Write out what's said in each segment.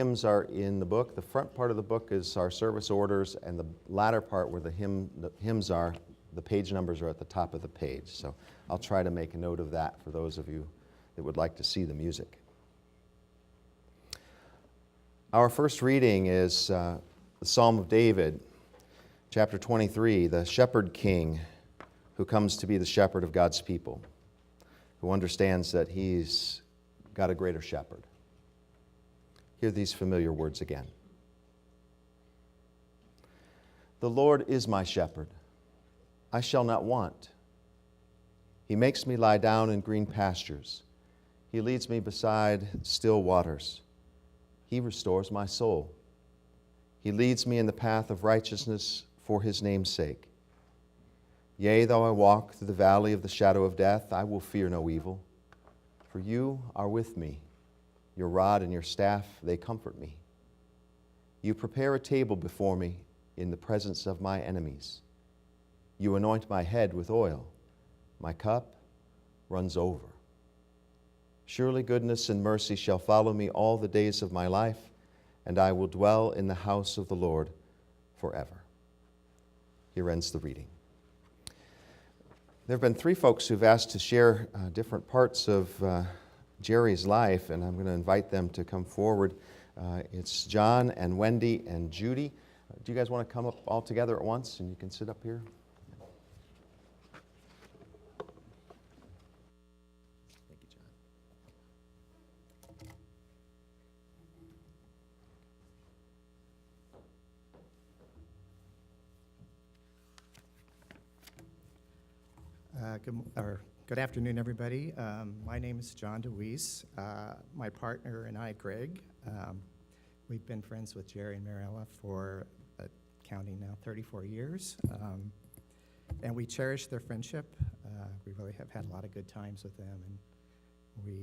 hymns are in the book. The front part of the book is our service orders, and the latter part where the hymns are, the page numbers are at the top of the page. So I'll try to make a note of that for those of you that would like to see the music. Our first reading is the Psalm of David, chapter 23, the shepherd king who comes to be the shepherd of God's people, who understands that he's got a greater shepherd. Hear these familiar words again. The Lord is my shepherd. I shall not want. He makes me lie down in green pastures. He leads me beside still waters. He restores my soul. He leads me in the path of righteousness for his name's sake. Yea, though I walk through the valley of the shadow of death, I will fear no evil. For you are with me. Your rod and your staff, they comfort me. You prepare a table before me in the presence of my enemies. You anoint my head with oil. My cup runs over. Surely goodness and mercy shall follow me all the days of my life, and I will dwell in the house of the Lord forever. Here ends the reading. There have been 3 folks who've asked to share different parts of Jerry's life, and I'm going to invite them to come forward. It's John and Wendy and Judy. Do you guys want to come up all together at once, and you can sit up here? Thank you, John. Good afternoon, everybody. My name is John DeWeese. My partner and I, Greg, we've been friends with Jerry and Mariella for, counting now, 34 years. And we cherish their friendship. We really have had a lot of good times with them, and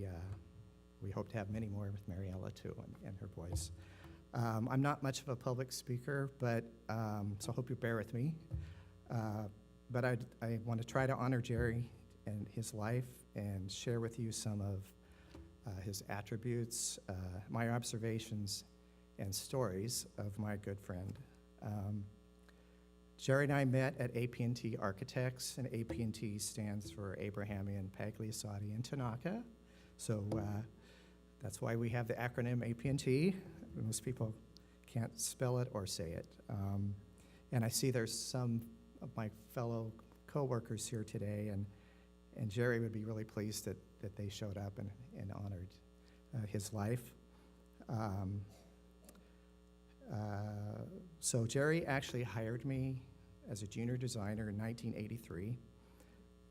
we hope to have many more with Mariella, too, and her boys. I'm not much of a public speaker, but so I hope you bear with me. But I want to try to honor Jerry and his life and share with you some of his attributes, my observations, and stories of my good friend. Jerry and I met at AP&T Architects, and AP&T stands for Abrahamian, Pagliasotti, and Tanaka. So that's why we have the acronym AP&T. Most people can't spell it or say it. And I see there's some of my fellow co-workers here today, and Jerry would be really pleased that they showed up and honored his life. So Jerry actually hired me as a junior designer in 1983.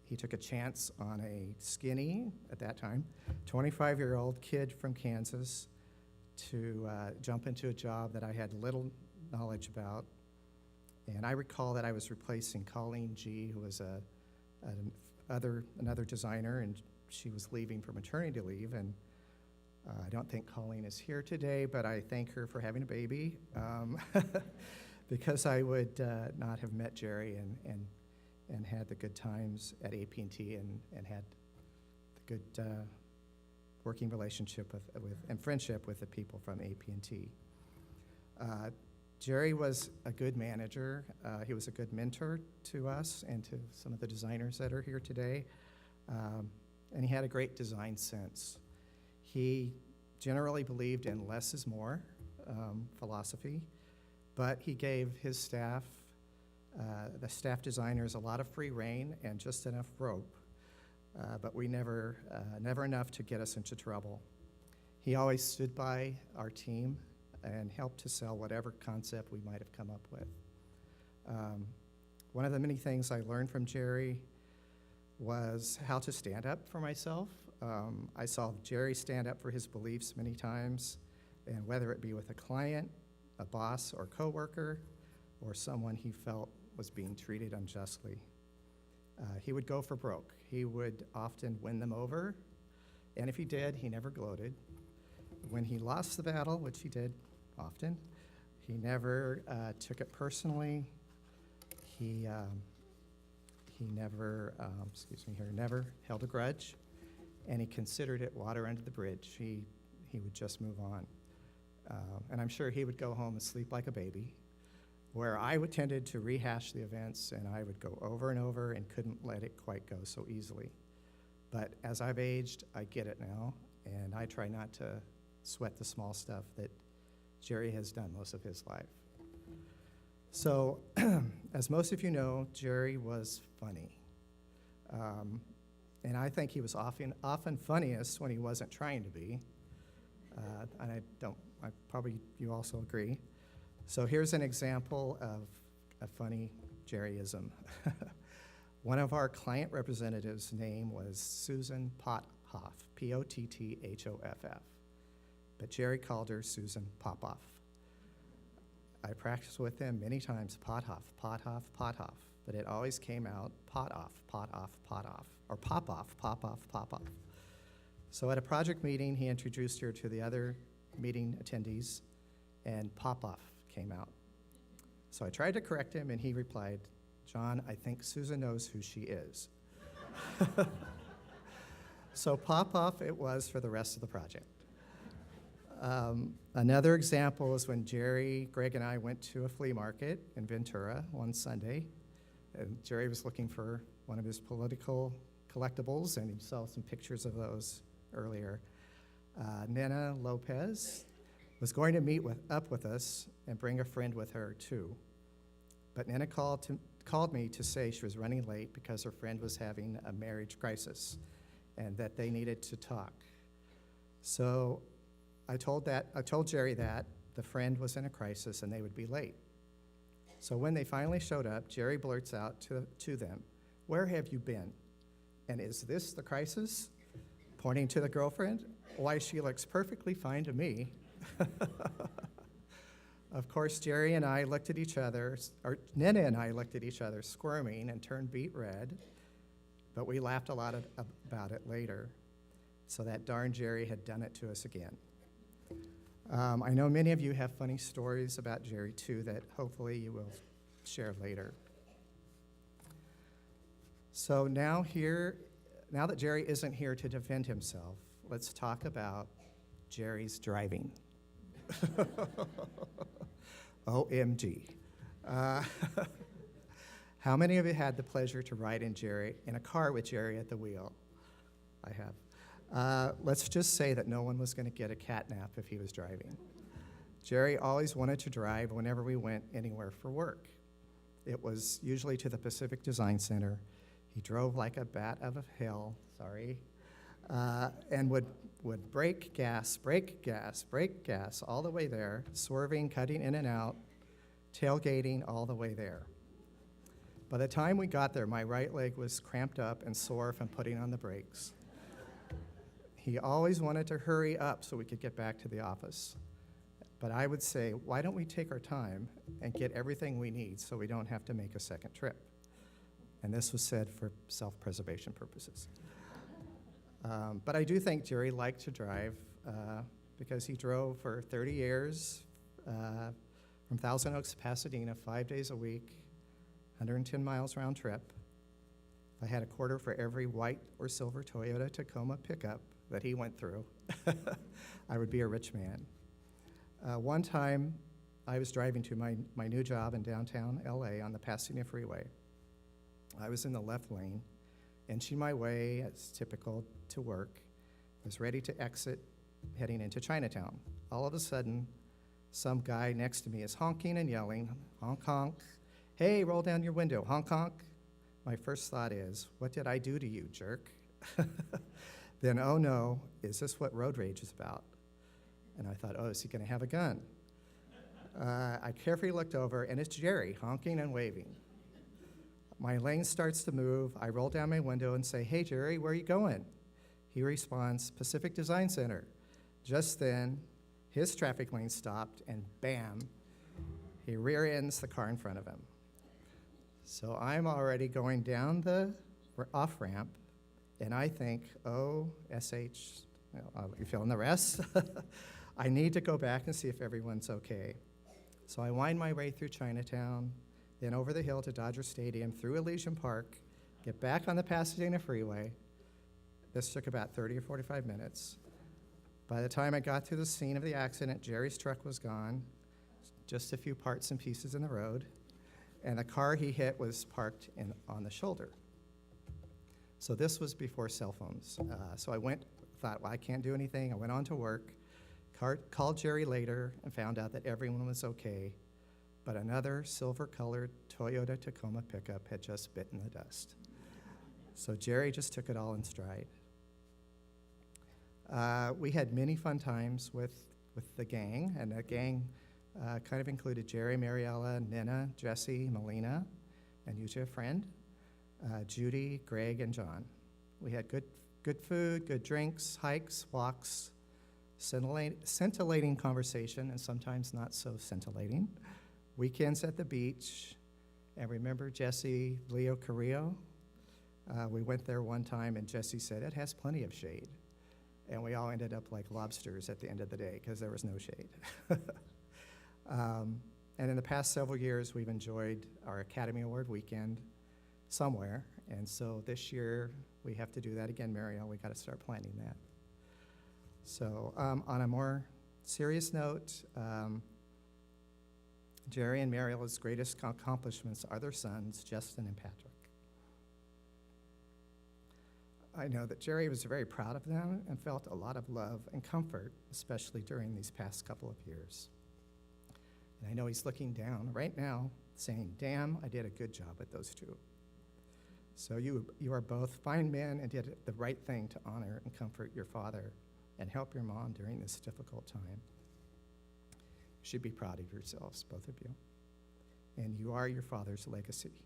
He took a chance on a skinny, at that time, 25-year-old kid from Kansas to jump into a job that I had little knowledge about. And I recall that I was replacing Colleen G., who was another designer, and she was leaving for maternity leave. And I don't think Colleen is here today, but I thank her for having a baby, because I would not have met Jerry and had the good times at AP&T and had the good working relationship with and friendship with the people from AP&T. Jerry was a good manager. He was a good mentor to us and to some of the designers that are here today. And he had a great design sense. He generally believed in less is more philosophy, but he gave his staff, the staff designers, a lot of free rein and just enough rope, but we never enough to get us into trouble. He always stood by our team and helped to sell whatever concept we might have come up with. One of the many things I learned from Jerry was how to stand up for myself. I saw Jerry stand up for his beliefs many times, and whether it be with a client, a boss, or coworker, or someone he felt was being treated unjustly. He would go for broke. He would often win them over, and if he did, he never gloated. When he lost the battle, which he did often, he never took it personally. He never, never held a grudge, and he considered it water under the bridge. He would just move on. And I'm sure he would go home and sleep like a baby, where I would tended to rehash the events, and I would go over and over and couldn't let it quite go so easily. But as I've aged, I get it now, and I try not to sweat the small stuff that Jerry has done most of his life. So, as most of you know, Jerry was funny. And I think he was often funniest when he wasn't trying to be. And you also agree. So here's an example of a funny Jerryism. One of our client representatives' name was Susan Pothoff, P-O-T-T-H-O-F-F. But Jerry called her Susan Popoff. I practiced with him many times, Pothoff, Pothoff, Pothoff, but it always came out Potoff, Potoff, Potoff, or Popoff, Popoff, Popoff. So at a project meeting, he introduced her to the other meeting attendees, and Popoff came out. So I tried to correct him, and he replied, "John, I think Susan knows who she is." So Popoff it was for the rest of the project. Another example is when Jerry, Greg, and I went to a flea market in Ventura one Sunday. And Jerry was looking for one of his political collectibles, and he saw some pictures of those earlier. Nena Lopez was going to meet up with us and bring a friend with her, too. But Nena called me to say she was running late because her friend was having a marriage crisis and that they needed to talk. So I told Jerry that the friend was in a crisis and they would be late. So when they finally showed up, Jerry blurts out to them, "Where have you been? And is this the crisis?" Pointing to the girlfriend. "Why, she looks perfectly fine to me." Of course, Jerry and I looked at each other, or Nena and I looked at each other, squirming and turned beet red, but we laughed a lot about it later. So that darn Jerry had done it to us again. I know many of you have funny stories about Jerry, too, that hopefully you will share later. So now that Jerry isn't here to defend himself, let's talk about Jerry's driving. OMG. How many of you had the pleasure to ride in a car with Jerry at the wheel? I have. Let's just say that no one was going to get a cat nap if he was driving. Jerry always wanted to drive whenever we went anywhere for work. It was usually to the Pacific Design Center. He drove like a bat out of hell, and would brake gas all the way there, swerving, cutting in and out, tailgating all the way there. By the time we got there, my right leg was cramped up and sore from putting on the brakes. He always wanted to hurry up so we could get back to the office. But I would say, why don't we take our time and get everything we need so we don't have to make a second trip? And this was said for self-preservation purposes. But I do think Jerry liked to drive because he drove for 30 years from Thousand Oaks to Pasadena 5 days a week, 110 miles round trip. I had a quarter for every white or silver Toyota Tacoma pickup that he went through. I would be a rich man. One time, I was driving to my new job in downtown LA on the Pasadena Freeway. I was in the left lane, inching my way, as typical, to work. I was ready to exit, heading into Chinatown. All of a sudden, some guy next to me is honking and yelling, "Honk, honk. Hey, roll down your window, honk, honk." My first thought is, what did I do to you, jerk? Then, oh no, is this what road rage is about? And I thought, oh, is he going to have a gun? I carefully looked over, and it's Jerry, honking and waving. My lane starts to move. I roll down my window and say, "Hey, Jerry, where are you going?" He responds, "Pacific Design Center." Just then, his traffic lane stopped, and bam, he rear ends the car in front of him. So I'm already going down the off-ramp, and I think, oh, SH, you fill in the rest? I need to go back and see if everyone's okay. So I wind my way through Chinatown, then over the hill to Dodger Stadium, through Elysian Park, get back on the Pasadena Freeway. This took about 30 or 45 minutes. By the time I got to the scene of the accident, Jerry's truck was gone, just a few parts and pieces in the road, and the car he hit was parked on the shoulder. So this was before cell phones. So I thought, well, I can't do anything. I went on to work, called Jerry later, and found out that everyone was okay, but another silver-colored Toyota Tacoma pickup had just bitten the dust. So Jerry just took it all in stride. We had many fun times with the gang, and the gang kind of included Jerry, Mariella, Nina, Jesse, Melina, and usually a friend, Judy, Greg, and John. We had good food, good drinks, hikes, walks, scintillating conversation, and sometimes not so scintillating, weekends at the beach, and remember Jesse, Leo Carrillo? We went there one time, and Jesse said, it has plenty of shade. And we all ended up like lobsters at the end of the day because there was no shade. And in the past several years, we've enjoyed our Academy Award weekend somewhere. And so this year, we have to do that again, Marielle. We got to start planning that. So on a more serious note, Jerry and Mariella's greatest accomplishments are their sons, Justin and Patrick. I know that Jerry was very proud of them and felt a lot of love and comfort, especially during these past couple of years. And I know he's looking down right now saying, damn, I did a good job with those two. So you are both fine men and did the right thing to honor and comfort your father and help your mom during this difficult time. You should be proud of yourselves, both of you. And you are your father's legacy.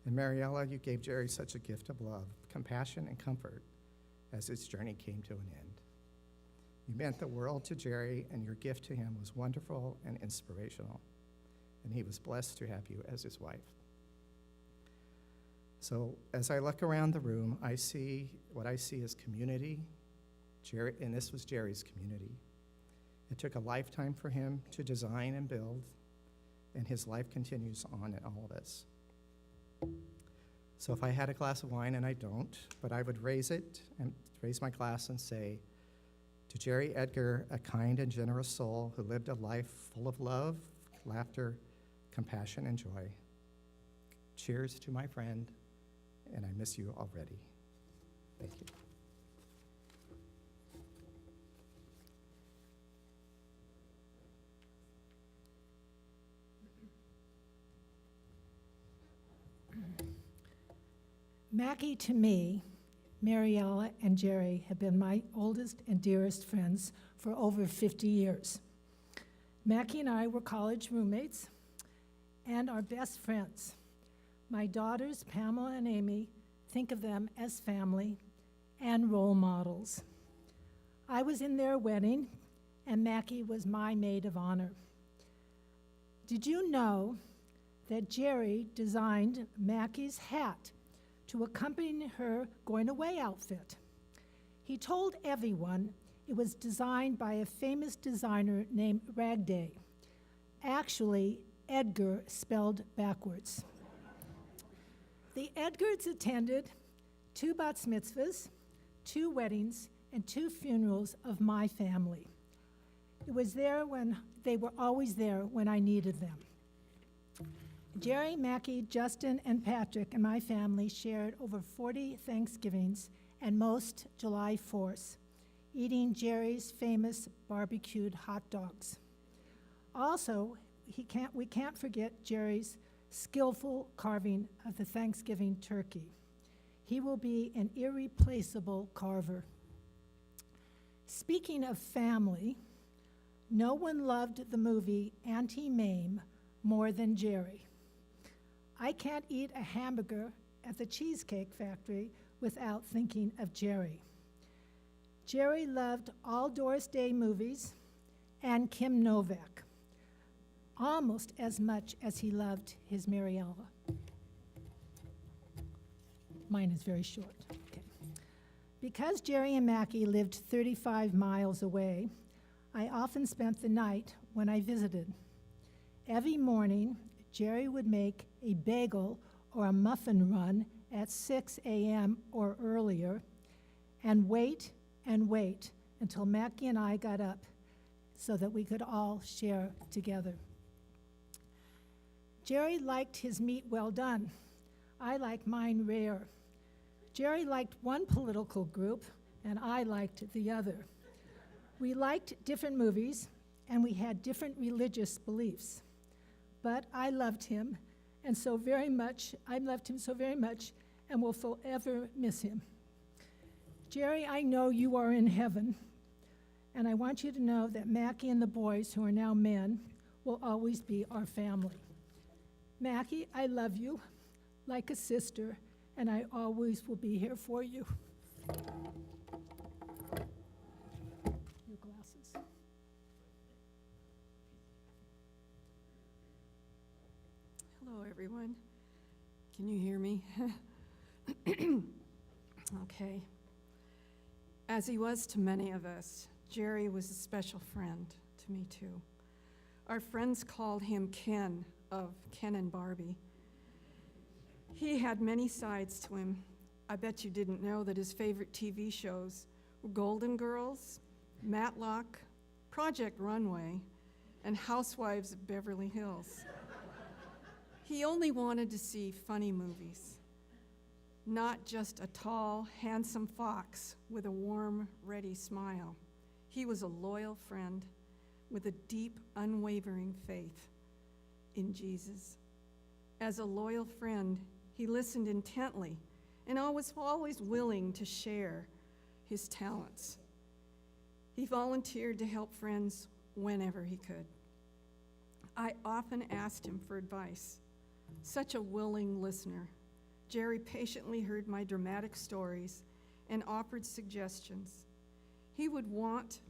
And Mariella, you gave Jerry such a gift of love, compassion, and comfort as his journey came to an end. You meant the world to Jerry, and your gift to him was wonderful and inspirational. And he was blessed to have you as his wife. So as I look around the room, I see what I see as community. Jerry, and this was Jerry's community. It took a lifetime for him to design and build, and his life continues on in all of us. So if I had a glass of wine, and I don't, but I would raise my glass and say, to Jerry Edgar, a kind and generous soul who lived a life full of love, laughter, compassion, and joy. Cheers to my friend, and I miss you already. Thank you. Mackie, to me, Mariella and Jerry have been my oldest and dearest friends for over 50 years. Mackie and I were college roommates and are best friends. My daughters, Pamela and Amy, think of them as family and role models. I was in their wedding, and Mackie was my maid of honor. Did you know that Jerry designed Mackie's hat to accompany her going-away outfit? He told everyone it was designed by a famous designer named Ragday. Actually, Edgar spelled backwards. The Edgars attended 2 bat mitzvahs, 2 weddings, and 2 funerals of my family. It was there when they were always there when I needed them. Jerry, Mackie, Justin, and Patrick and my family shared over 40 Thanksgivings and most July 4ths, eating Jerry's famous barbecued hot dogs. Also, we can't forget Jerry's skillful carving of the Thanksgiving turkey. He will be an irreplaceable carver. Speaking of family, no one loved the movie Auntie Mame more than Jerry. I can't eat a hamburger at the Cheesecake Factory without thinking of Jerry. Jerry loved all Doris Day movies and Kim Novak almost as much as he loved his Mariella. Mine is very short. Okay. Because Jerry and Mackie lived 35 miles away, I often spent the night when I visited. Every morning, Jerry would make a bagel or a muffin run at 6 a.m. or earlier and wait and wait until Mackie and I got up so that we could all share together. Jerry liked his meat well done. I like mine rare. Jerry liked one political group, and I liked the other. We liked different movies, and we had different religious beliefs. But I loved him, and so very much, I loved him so very much, and will forever miss him. Jerry, I know you are in heaven, and I want you to know that Mackie and the boys, who are now men, will always be our family. Mackie, I love you like a sister, and I always will be here for you. Your glasses. Hello, everyone. Can you hear me? Okay. As he was to many of us, Jerry was a special friend to me, too. Our friends called him Ken of Ken and Barbie. He had many sides to him. I bet you didn't know that his favorite TV shows were Golden Girls, Matlock, Project Runway, and Housewives of Beverly Hills. He only wanted to see funny movies, not just a tall, handsome fox with a warm, ready smile. He was a loyal friend with a deep, unwavering faith in Jesus. As a loyal friend, he listened intently and was always willing to share his talents. He volunteered to help friends whenever he could. I often asked him for advice. Such a willing listener, Jerry patiently heard my dramatic stories and offered suggestions. He would want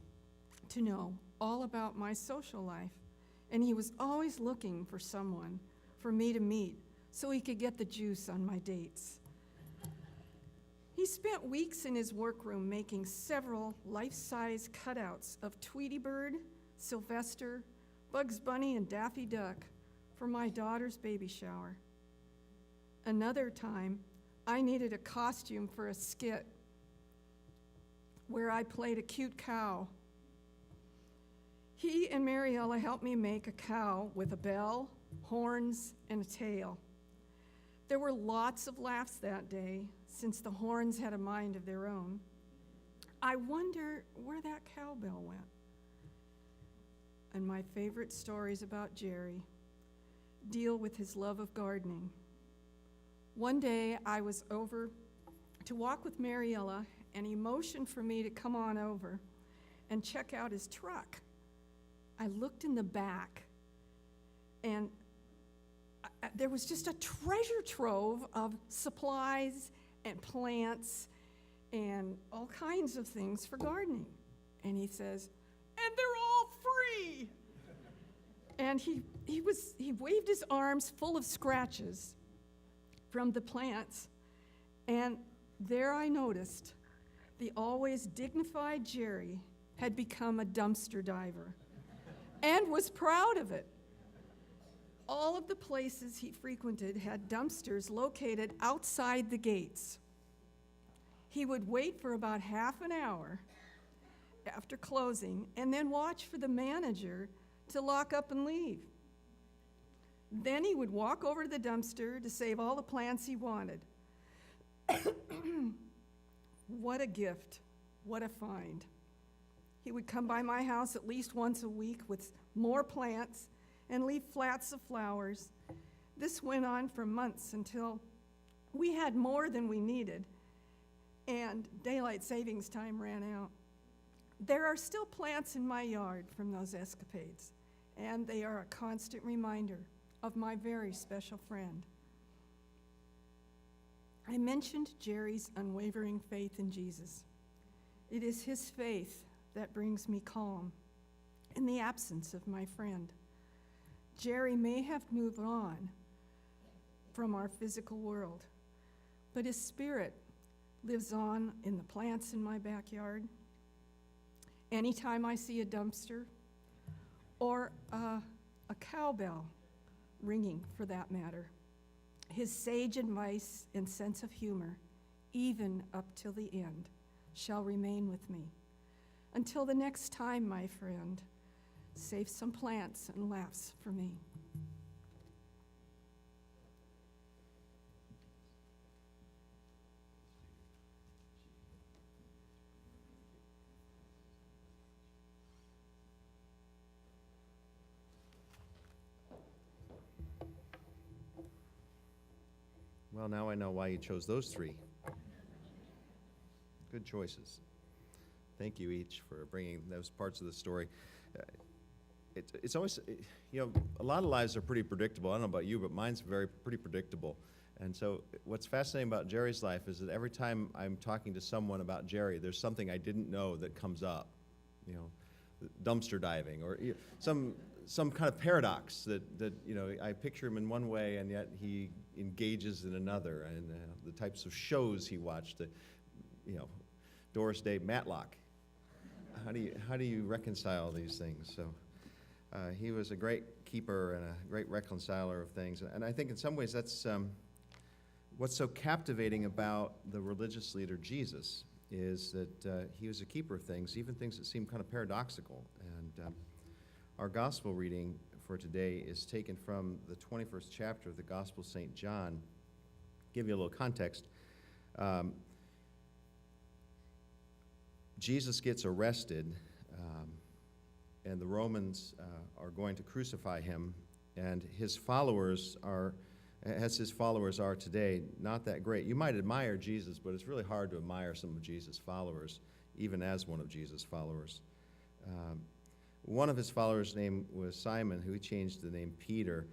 to know all about my social life, and he was always looking for someone for me to meet so he could get the juice on my dates. He spent weeks in his workroom making several life-size cutouts of Tweety Bird, Sylvester, Bugs Bunny, and Daffy Duck for my daughter's baby shower. Another time, I needed a costume for a skit where I played a cute cow. He and Mariella helped me make a cow with a bell, horns, and a tail. There were lots of laughs that day, since the horns had a mind of their own. I wonder where that cowbell went. And my favorite stories about Jerry deal with his love of gardening. One day, I was over to walk with Mariella, and he motioned for me to come on over and check out his truck. I looked in the back, and there was just a treasure trove of supplies and plants and all kinds of things for gardening. And he says, "And they're all free!" And he waved his arms full of scratches from the plants, and there I noticed the always dignified Jerry had become a dumpster diver and was proud of it. All of the places he frequented had dumpsters located outside the gates. He would wait for about half an hour after closing and then watch for the manager to lock up and leave. Then he would walk over to the dumpster to save all the plants he wanted. What a gift, what a find. He would come by my house at least once a week with more plants and leave flats of flowers. This went on for months until we had more than we needed and daylight savings time ran out. There are still plants in my yard from those escapades, and they are a constant reminder of my very special friend. I mentioned Jerry's unwavering faith in Jesus. It is his faith that brings me calm in the absence of my friend. Jerry may have moved on from our physical world, but his spirit lives on in the plants in my backyard. Anytime I see a dumpster or a cowbell ringing, for that matter, his sage advice and sense of humor, even up till the end, shall remain with me. Until the next time, my friend, save some plants and laughs for me. Well, now I know why you chose those three. Good choices. Thank you each for bringing those parts of the story. It's always, a lot of lives are pretty predictable. I don't know about you, but mine's pretty predictable. And so what's fascinating about Jerry's life is that every time I'm talking to someone about Jerry, there's something I didn't know that comes up. Dumpster diving, or some kind of paradox that I picture him in one way and yet he engages in another, and the types of shows he watched, Doris Day, Matlock. How do you reconcile these things? So he was a great keeper and a great reconciler of things, and I think in some ways that's what's so captivating about the religious leader Jesus is that he was a keeper of things, even things that seem kind of paradoxical. And our gospel reading for today is taken from the 21st chapter of the Gospel of St. John. Give you a little context. Jesus gets arrested, and the Romans are going to crucify him, and his followers are, as his followers are today, not that great. You might admire Jesus, but it's really hard to admire some of Jesus' followers, even as one of Jesus' followers. One of his followers' name was Simon, who he changed the name Peter,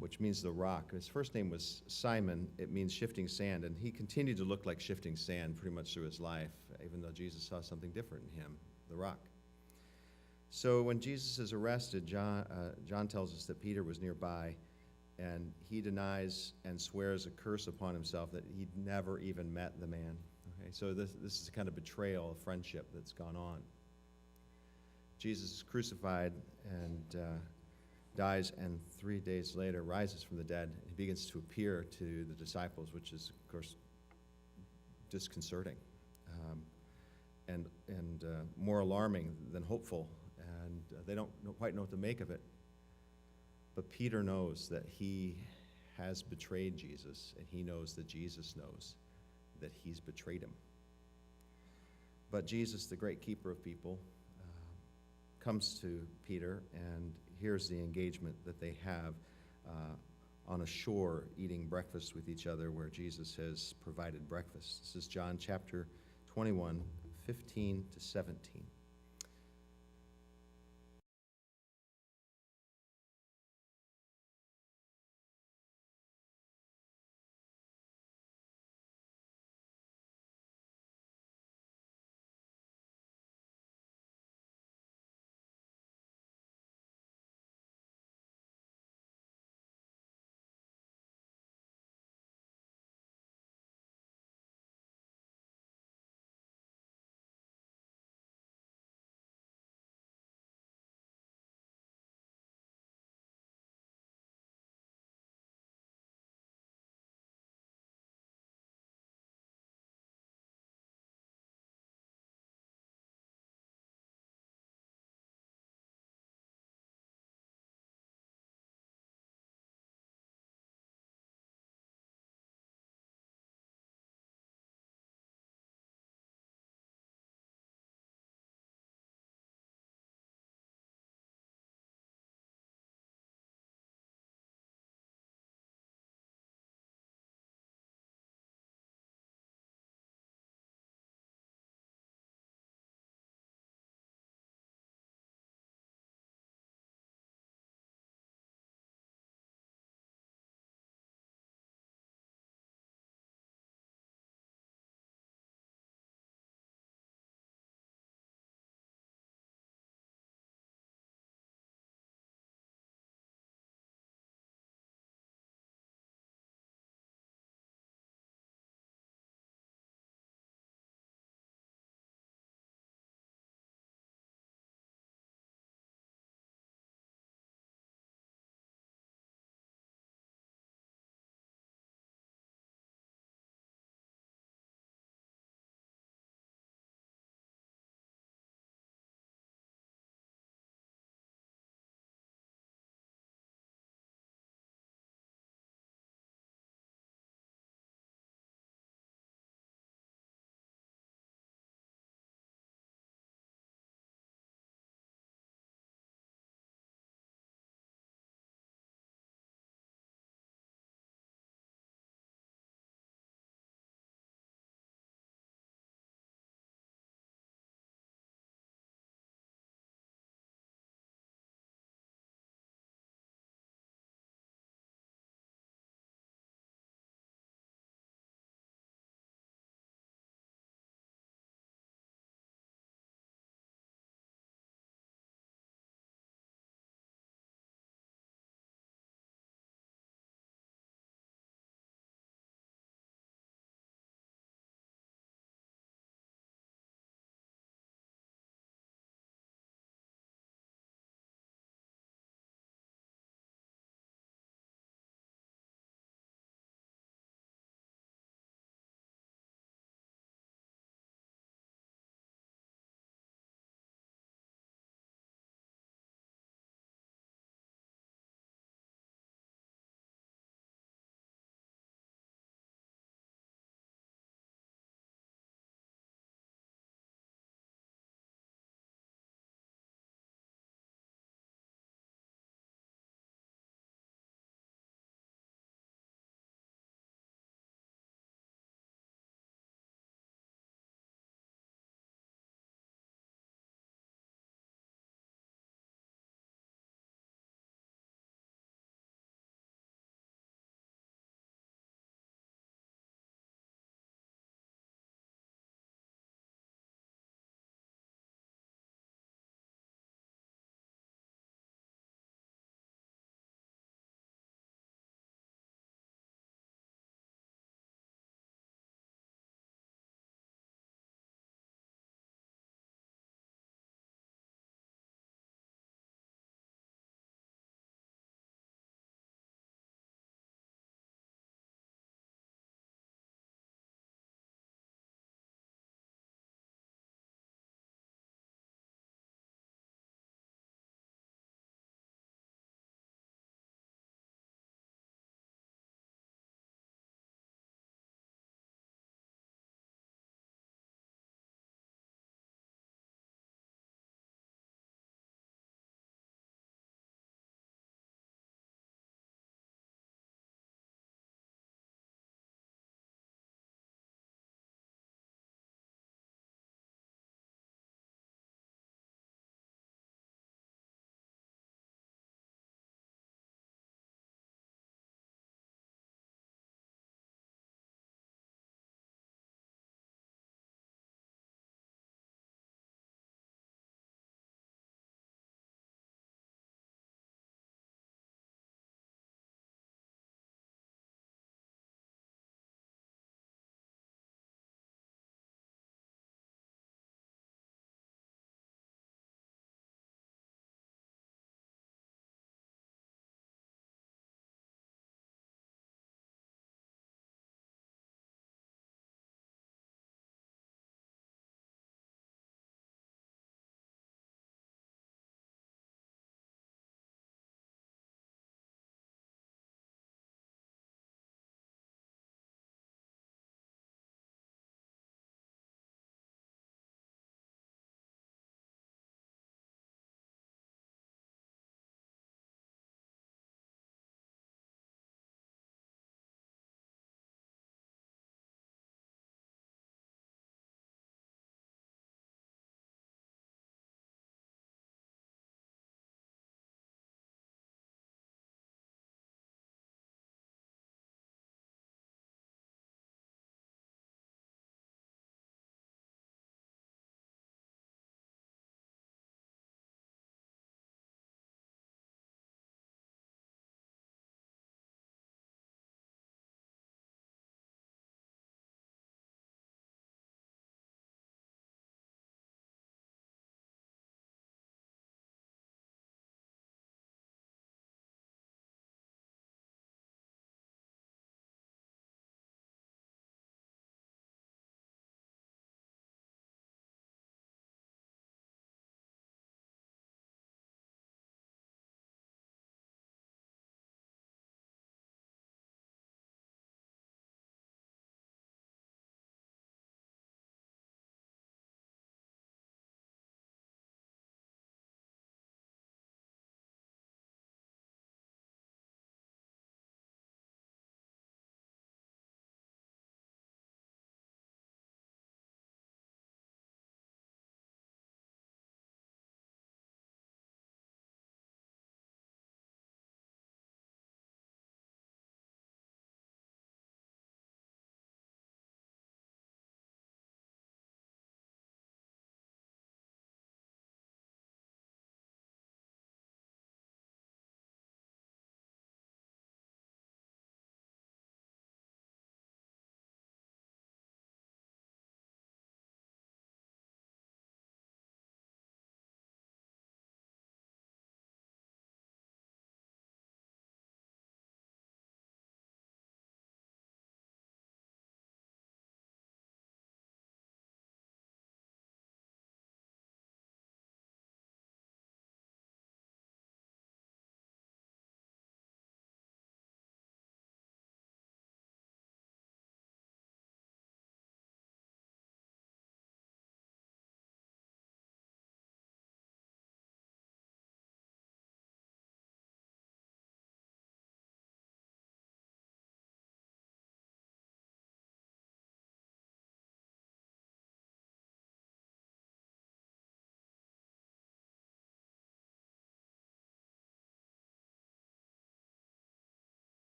which means the rock. His first name was Simon. It means shifting sand, and he continued to look like shifting sand pretty much through his life, even though Jesus saw something different in him, the rock. So when Jesus is arrested, John tells us that Peter was nearby, and he denies and swears a curse upon himself that he'd never even met the man. Okay, so this is a kind of betrayal of friendship that's gone on. Jesus is crucified and dies, and 3 days later rises from the dead. He begins to appear to the disciples, which is, of course, disconcerting and more alarming than hopeful, and they don't quite know what to make of it. But Peter knows that he has betrayed Jesus, and he knows that Jesus knows that he's betrayed him. But Jesus, the great keeper of people, comes to Peter, and here's the engagement that they have on a shore eating breakfast with each other where Jesus has provided breakfast. This is John chapter 21, 15 to 17.